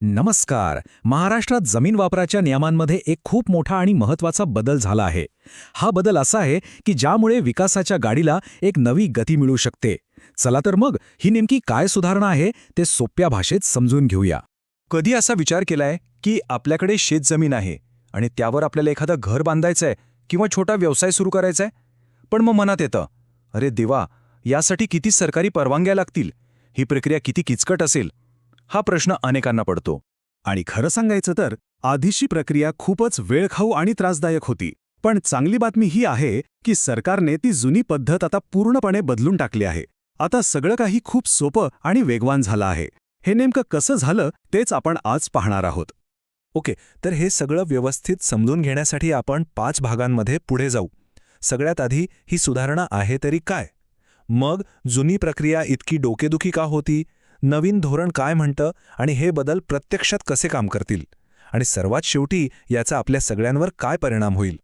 नमस्कार. महाराष्ट्रात जमीन वापराच्या नियमांमध्ये एक खूप मोठा आणि महत्त्वाचा बदल झाला आहे. हा बदल असा आहे की ज्यामुळे विकासाच्या गाडीला एक नवी गती मिळू शकते. चला तर मग ही नेमकी काय सुधारणा आहे ते सोप्या भाषेत समजून घेऊया. कधी असा विचार केलाय की आपल्याकडे शेतजमीन आहे आणि त्यावर आपल्याला एखादं घर बांधायचंय किंवा छोटा व्यवसाय सुरू करायचाय, पण मग मनात येतं, अरे देवा, यासाठी किती सरकारी परवानग्या लागतील, ही प्रक्रिया किती किचकट असेल. हा प्रश्न अनेकांना पडतो. आणि खरं सांगायचं तर आधीची प्रक्रिया खूपच वेळखाऊ आणि त्रासदायक होती. पण चांगली बातमी ही आहे की सरकारने ती जुनी पद्धत आता पूर्णपणे बदलून टाकली आहे. आता सगळं काही खूप सोपं आणि वेगवान झालं आहे. हे नेमकं कसं झालं तेच आपण आज पाहणार आहोत. ओके, तर हे सगळं व्यवस्थित समजून घेण्यासाठी आपण 5 भागांमध्ये पुढे जाऊ. सगळ्यात आधी ही सुधारणा आहे तरी काय? मग जुनी प्रक्रिया इतकी डोकेदुखी का होती, नवीन धोरण काय म्हणतं आणि हे बदल प्रत्यक्षात कसे काम करतील, आणि सर्वात शेवटी याचा आपल्या सगळ्यांवर काय परिणाम होईल.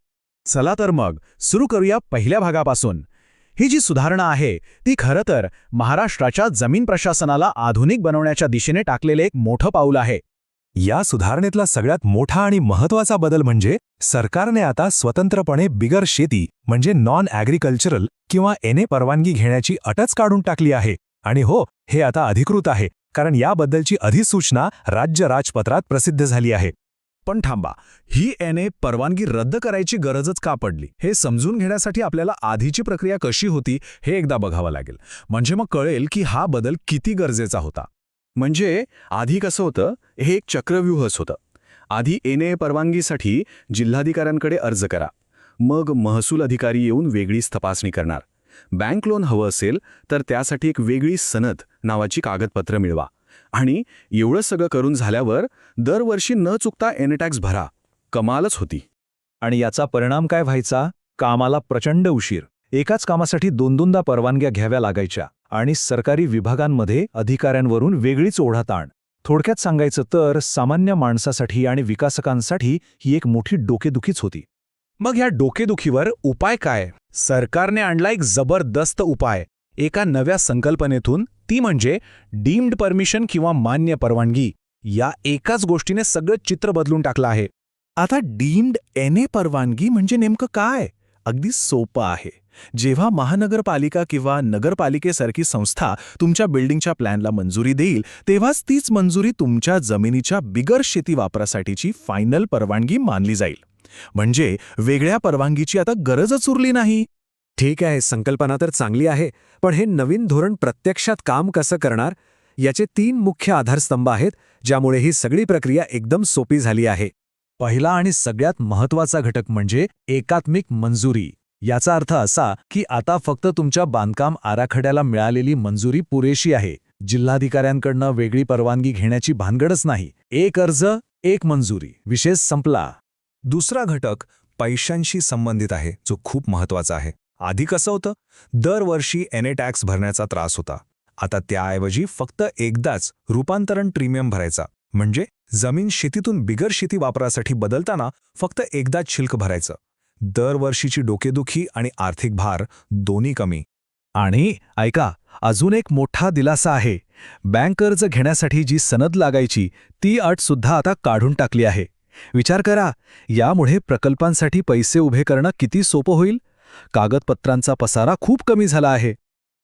चला तर मग सुरू करूया पहिल्या भागापासून. ही जी सुधारणा आहे ती खरं तर महाराष्ट्राच्या जमीन प्रशासनाला आधुनिक बनवण्याच्या दिशेने टाकलेले एक मोठं पाऊल आहे. या सुधारणेतला सगळ्यात मोठा आणि महत्त्वाचा बदल म्हणजे सरकारने आता स्वतंत्रपणे बिगर शेती म्हणजे नॉन ॲग्रिकल्चरल किंवा एने परवानगी घेण्याची अटच काढून टाकली आहे. आणि हो, हे आता अधिकृत आहे, कारण याबद्दलची अधिसूचना राज्य राजपत्रात प्रसिद्ध झाली आहे. पण थांबा, ही एनए परवानगी रद्द करायची गरजच का पडली हे समजून घेण्यासाठी आपल्याला आधीची प्रक्रिया कशी होती हे एकदा बघावं लागेल. म्हणजे मग कळेल की हा बदल किती गरजेचा होता. म्हणजे आधी कसं होतं, हे एक चक्रव्यूहच होतं. आधी एनए परवानगीसाठी जिल्हाधिकाऱ्यांकडे अर्ज करा, मग महसूल अधिकारी येऊन वेगळीच तपासणी करणार. बँक लोन हवं असेल तर त्यासाठी एक वेगळी सनद नावाची कागदपत्र मिळवा. आणि एवढं सगळं करून झाल्यावर दरवर्षी न चुकता एनटॅक्स भरा. कमालच होती. आणि याचा परिणाम काय व्हायचा? कामाला प्रचंड उशीर. एकाच कामासाठी दोन-दोनदा परवानग्या घ्याव्या लागायच्या आणि सरकारी विभागांमध्ये अधिकाऱ्यांवरून वेगळीच ओढाताण. थोडक्यात सांगायचं तर सामान्य माणसासाठी आणि विकासकांसाठी ही एक मोठी डोकेदुखीच होती. मग ह्या डोकेदुखीवर उपाय काय? सरकारने आणला एक जबरदस्त उपाय एका नव्या संकल्पनेतून, ती म्हणजे डीम्ड परमिशन किंवा मान्य परवानगी. या एकाच गोष्टीने सगळं चित्र बदलून टाकलं आहे. आता डीम्ड एनए परवानगी म्हणजे नेमकं काय? अगदी सोपं आहे. जेव्हा महानगरपालिका किंवा नगरपालिकेसारखी संस्था तुमच्या बिल्डिंगच्या प्लॅनला मंजुरी देईल, तेव्हाच तीच मंजुरी तुमच्या जमिनीच्या बिगर शेती वापरासाठीची फायनल परवानगी मानली जाईल. म्हणजे वेगळ्या परवानगीची आता गरजच उरली नाही. ठीक आहे, संकल्पना तर चांगली आहे, पण हे नवीन धोरण प्रत्यक्षात काम कसं करणार? याचे 3 मुख्य आधारस्तंभ आहेत ज्यामुळे ही सगळी प्रक्रिया एकदम सोपी झाली आहे. पहिला आणि सगळ्यात महत्त्वाचा घटक म्हणजे एकात्मिक मंजुरी. याचा अर्थ असा की आता फक्त तुमच्या बांधकाम आराखड्याला मिळालेली मंजुरी पुरेशी आहे. जिल्हाधिकाऱ्यांकडनं वेगळी परवानगी घेण्याची भानगडच नाही. एक अर्ज, एक मंजुरी, विषय संपला. दुसरा घटक पैशांशी संबंधित आहे, जो खूप महत्त्वाचा आहे. आधी कसं होतं, दरवर्षी एनए टॅक्स भरण्याचा त्रास होता. आता त्याऐवजी फक्त एकदाच रूपांतरण प्रीमियम भरायचा. म्हणजे जमीन शेतीतून बिगर शेती वापरासाठी बदलताना फक्त एकदाच शुल्क भरायचं. दरवर्षीची डोकेदुखी आणि आर्थिक भार दोन्ही कमी. आणि ऐका, अजून एक मोठा दिलासा आहे. बँक कर्ज घेण्यासाठी जी सनद लागायची ती अटसुद्धा आता काढून टाकली आहे. विचार करा, यामुळे प्रकल्पांसाठी पैसे उभे करणं किती सोपं होईल. कागदपत्रांचा पसारा खूप कमी झाला आहे.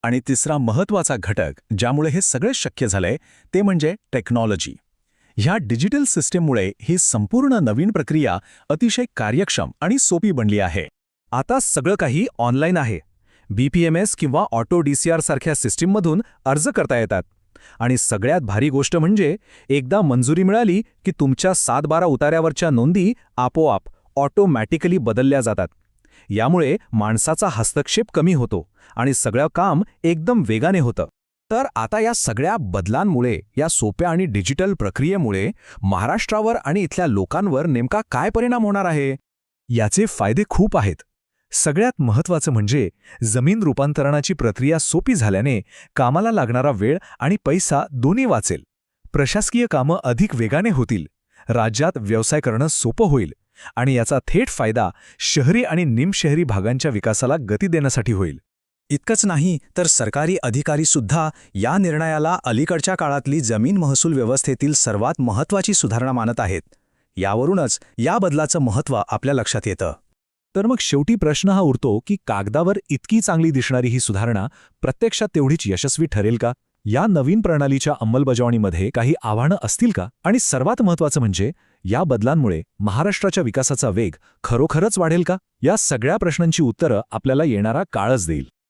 आणि तिसरा महत्त्वाचा घटक ज्यामुळे हे सगळे शक्य झालंय ते म्हणजे टेक्नॉलॉजी. ह्या डिजिटल सिस्टीममुळे ही संपूर्ण नवीन प्रक्रिया अतिशय कार्यक्षम आणि सोपी बनली आहे. आता सगळं काही ऑनलाईन आहे. BPMS किंवा ऑटो DCR सारख्या सिस्टीममधून अर्ज करता येतात. आणि सगळ्यात भारी गोष्ट म्हणजे एकदा मंजुरी मिळाली की तुमच्या 7-12 उतार्यावरच्या नोंदी आपोआप ऑटोमॅटिकली बदलल्या जातात. यामुळे माणसाचा हस्तक्षेप कमी होतो आणि सगळं काम एकदम वेगाने होतं. तर आता या सगळ्या बदलांमुळे, या सोप्या आणि डिजिटल प्रक्रियेमुळे महाराष्ट्रावर आणि इथल्या लोकांवर नेमका काय परिणाम होणार आहे? याचे फायदे खूप आहेत. सगळ्यात महत्त्वाचं म्हणजे जमीन रूपांतरणाची प्रक्रिया सोपी झाल्याने कामाला लागणारा वेळ आणि पैसा दोन्ही वाचेल. प्रशासकीय कामं अधिक वेगाने होतील. राज्यात व्यवसाय करणं सोपं होईल. आणि याचा थेट फायदा शहरी आणि निमशहरी भागांच्या विकासाला गती देण्यासाठी होईल. इतकंच नाही तर सरकारी अधिकारीसुद्धा या निर्णयाला अलीकडच्या काळातली जमीन महसूल व्यवस्थेतील सर्वात महत्त्वाची सुधारणा मानत आहेत. यावरूनच या बदलाचं महत्त्व आपल्या लक्षात येतं. तर मग शेवटी प्रश्न हा उरतो की कागदावर इतकी चांगली दिसणारी ही सुधारणा प्रत्यक्षात तेवढीच यशस्वी ठरेल का? या नवीन प्रणालीच्या अंमलबजावणीमध्ये काही आव्हानं असतील का? आणि सर्वात महत्त्वाचं म्हणजे या बदलांमुळे महाराष्ट्राच्या विकासाचा वेग खरोखरच वाढेल का? या सगळ्या प्रश्नांची उत्तरं आपल्याला येणारा काळच देईल.